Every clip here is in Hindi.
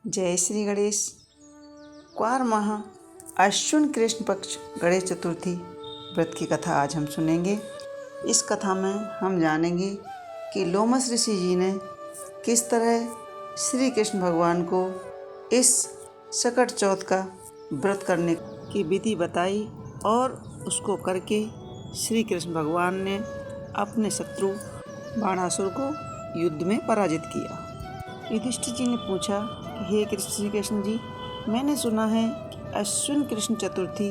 जय श्री गणेश। क्वार माह अश्विन कृष्ण पक्ष गणेश चतुर्थी व्रत की कथा आज हम सुनेंगे। इस कथा में हम जानेंगे कि लोमस ऋषि जी ने किस तरह श्री कृष्ण भगवान को इस सकट चौथ का व्रत करने की विधि बताई और उसको करके श्री कृष्ण भगवान ने अपने शत्रु बाणासुर को युद्ध में पराजित किया। युधिष्ठिर जी ने पूछा कि हे श्री कृष्ण जी, मैंने सुना है कि अश्विन कृष्ण चतुर्थी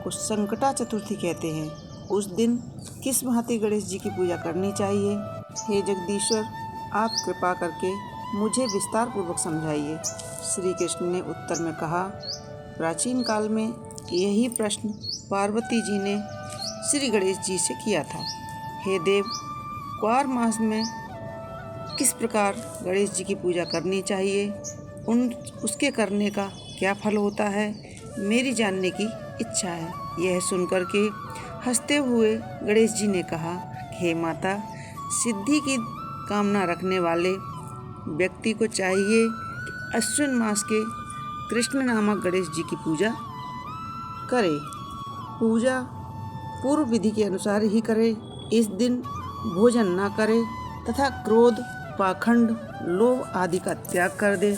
को संकटा चतुर्थी कहते हैं। उस दिन किस भांति गणेश जी की पूजा करनी चाहिए? हे जगदीश्वर, आप कृपा करके मुझे विस्तार पूर्वक समझाइए। श्री कृष्ण ने उत्तर में कहा, प्राचीन काल में यही प्रश्न पार्वती जी ने श्री गणेश जी से किया था। हे देव, क्वार मास में किस प्रकार गणेश जी की पूजा करनी चाहिए, उसके करने का क्या फल होता है, मेरी जानने की इच्छा है। यह सुनकर के हंसते हुए गणेश जी ने कहा, हे माता, सिद्धि की कामना रखने वाले व्यक्ति को चाहिए कि अश्विन मास के कृष्ण नामक गणेश जी की पूजा करे। पूजा पूर्व विधि के अनुसार ही करे। इस दिन भोजन न करे तथा क्रोध, पाखंड, लोभ आदि का त्याग कर दे।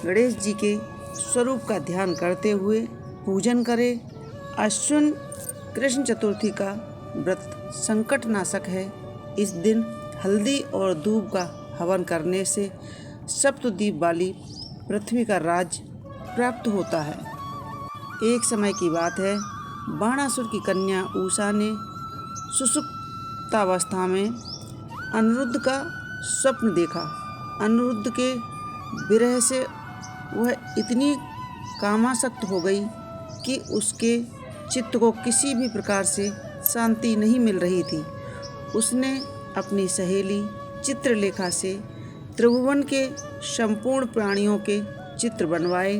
गणेश जी के स्वरूप का ध्यान करते हुए पूजन करे। अश्विन कृष्ण चतुर्थी का व्रत संकट नाशक है। इस दिन हल्दी और दूब का हवन करने से सप्तद्वीप वाली पृथ्वी का राज प्राप्त होता है। एक समय की बात है, बाणासुर की कन्या उषा ने सुषुप्तावस्था में अनिरुद्ध का स्वप्न देखा। अनिरुद्ध के विरह से वह इतनी कामासक्त हो गई कि उसके चित्त को किसी भी प्रकार से शांति नहीं मिल रही थी। उसने अपनी सहेली चित्रलेखा से त्रिभुवन के संपूर्ण प्राणियों के चित्र बनवाए।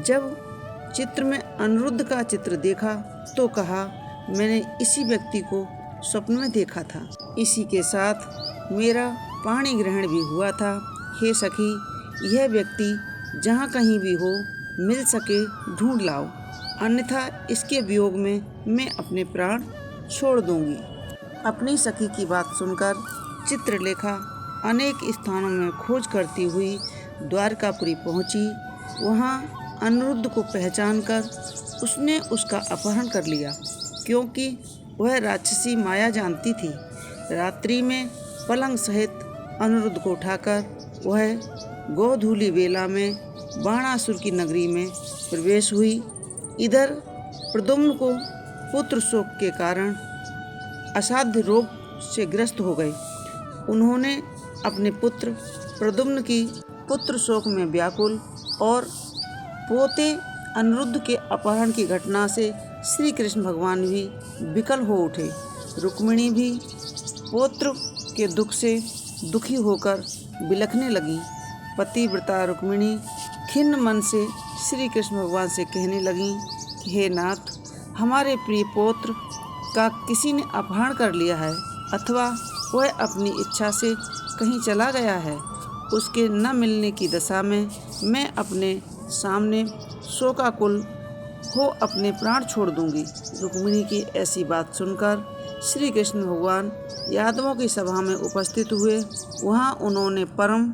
जब चित्र में अनिरुद्ध का चित्र देखा तो कहा, मैंने इसी व्यक्ति को स्वप्न में देखा था। इसी के साथ मेरा पाणी ग्रहण भी हुआ था। हे सखी, यह व्यक्ति जहाँ कहीं भी हो, मिल सके ढूंढ लाओ, अन्यथा इसके वियोग में मैं अपने प्राण छोड़ दूंगी। अपनी सखी की बात सुनकर चित्रलेखा अनेक स्थानों में खोज करती हुई द्वारकापुरी पहुंची। वहां अनिरुद्ध को पहचानकर उसने उसका अपहरण कर लिया, क्योंकि वह राक्षसी माया जानती थी। रात्रि में पलंग सहित अनिरुद्ध को उठाकर वह गोधूली बेला में बाणासुर की नगरी में प्रवेश हुई। इधर प्रद्युम्न को पुत्र शोक के कारण असाध्य रोग से ग्रस्त हो गए। उन्होंने अपने पुत्र प्रद्युम्न की पुत्र शोक में व्याकुल और पोते अनिरुद्ध के अपहरण की घटना से श्री कृष्ण भगवान भी विकल हो उठे। रुक्मिणी भी पौत्र के दुख से दुखी होकर बिलखने लगी। पतिव्रता रुक्मिणी खिन्न मन से श्री कृष्ण भगवान से कहने लगी कि हे नाथ, हमारे प्रिय पौत्र का किसी ने अपहरण कर लिया है, अथवा वह अपनी इच्छा से कहीं चला गया है। उसके न मिलने की दशा में मैं अपने सामने शोकाकुल हो अपने प्राण छोड़ दूंगी। रुक्मिणी की ऐसी बात सुनकर श्री कृष्ण भगवान यादवों की सभा में उपस्थित हुए। वहां उन्होंने परम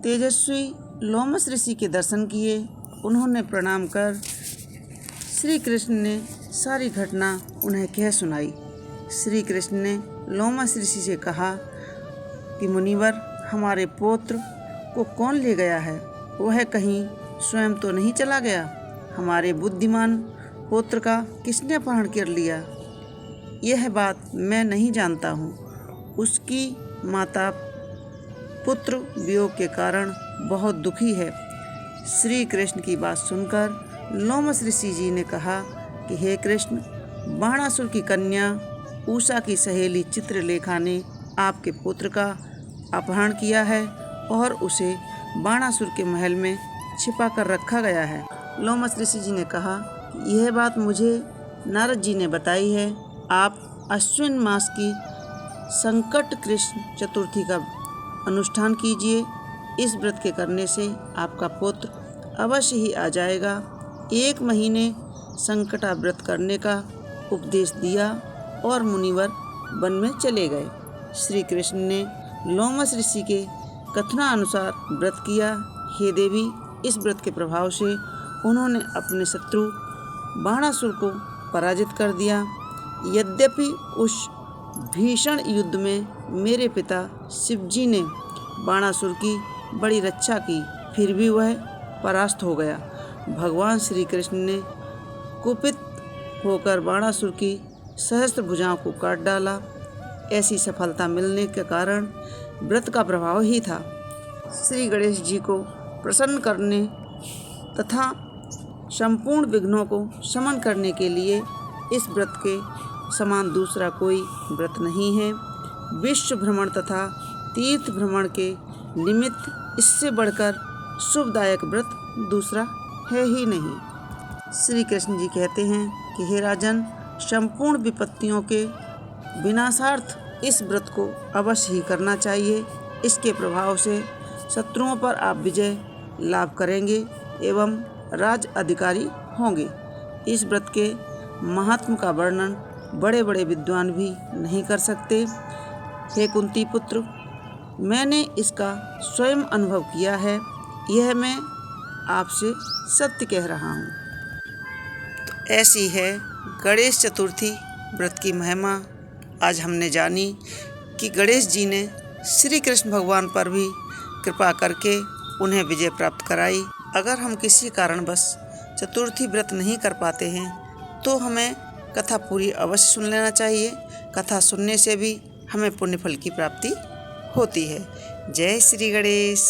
तेजस्वी लोमस ऋषि के दर्शन किए। उन्होंने प्रणाम कर श्री कृष्ण ने सारी घटना उन्हें कह सुनाई। श्री कृष्ण ने लोमस ऋषि से कहा कि मुनिवर, हमारे पौत्र को कौन ले गया है? वह कहीं स्वयं तो नहीं चला गया? हमारे बुद्धिमान पुत्र का किसने अपहरण कर लिया? यह बात मैं नहीं जानता हूँ। उसकी माता पुत्र वियोग के कारण बहुत दुखी है। श्री कृष्ण की बात सुनकर लोमस ऋषि जी ने कहा कि हे कृष्ण, बाणासुर की कन्या उषा की सहेली चित्रलेखा ने आपके पुत्र का अपहरण किया है और उसे बाणासुर के महल में छिपा कर रखा गया है। लोमस ऋषि जी ने कहा, यह बात मुझे नारद जी ने बताई है। आप अश्विन मास की संकट कृष्ण चतुर्थी का अनुष्ठान कीजिए। इस व्रत के करने से आपका पुत्र अवश्य ही आ जाएगा। 1 महीने संकटा व्रत करने का उपदेश दिया और मुनिवर वन में चले गए। श्री कृष्ण ने लोमस ऋषि के कथनानुसार व्रत किया। हे देवी, इस व्रत के प्रभाव से उन्होंने अपने शत्रु बाणासुर को पराजित कर दिया। यद्यपि उस भीषण युद्ध में मेरे पिता शिवजी ने बाणासुर की बड़ी रक्षा की, फिर भी वह परास्त हो गया। भगवान श्री कृष्ण ने कुपित होकर बाणासुर की सहस्त्र भुजाओं को काट डाला। ऐसी सफलता मिलने के कारण व्रत का प्रभाव ही था। श्री गणेश जी को प्रसन्न करने तथा संपूर्ण विघ्नों को शमन करने के लिए इस व्रत के समान दूसरा कोई व्रत नहीं है। विश्व भ्रमण तथा तीर्थ भ्रमण के निमित्त इससे बढ़कर शुभदायक व्रत दूसरा है ही नहीं। श्री कृष्ण जी कहते हैं कि हे राजन, संपूर्ण विपत्तियों के विनाशार्थ इस व्रत को अवश्य ही करना चाहिए। इसके प्रभाव से शत्रुओं पर आप विजय लाभ करेंगे एवं राज अधिकारी होंगे। इस व्रत के महात्म का वर्णन बड़े बड़े विद्वान भी नहीं कर सकते। हे कुंती पुत्र, मैंने इसका स्वयं अनुभव किया है। यह मैं आपसे सत्य कह रहा हूँ। तो ऐसी है गणेश चतुर्थी व्रत की महिमा। आज हमने जानी कि गणेश जी ने श्री कृष्ण भगवान पर भी कृपा करके उन्हें विजय प्राप्त कराई। अगर हम किसी कारणवश चतुर्थी व्रत नहीं कर पाते हैं तो हमें कथा पूरी अवश्य सुन लेना चाहिए। कथा सुनने से भी हमें पुण्य फल की प्राप्ति होती है। जय श्री गणेश।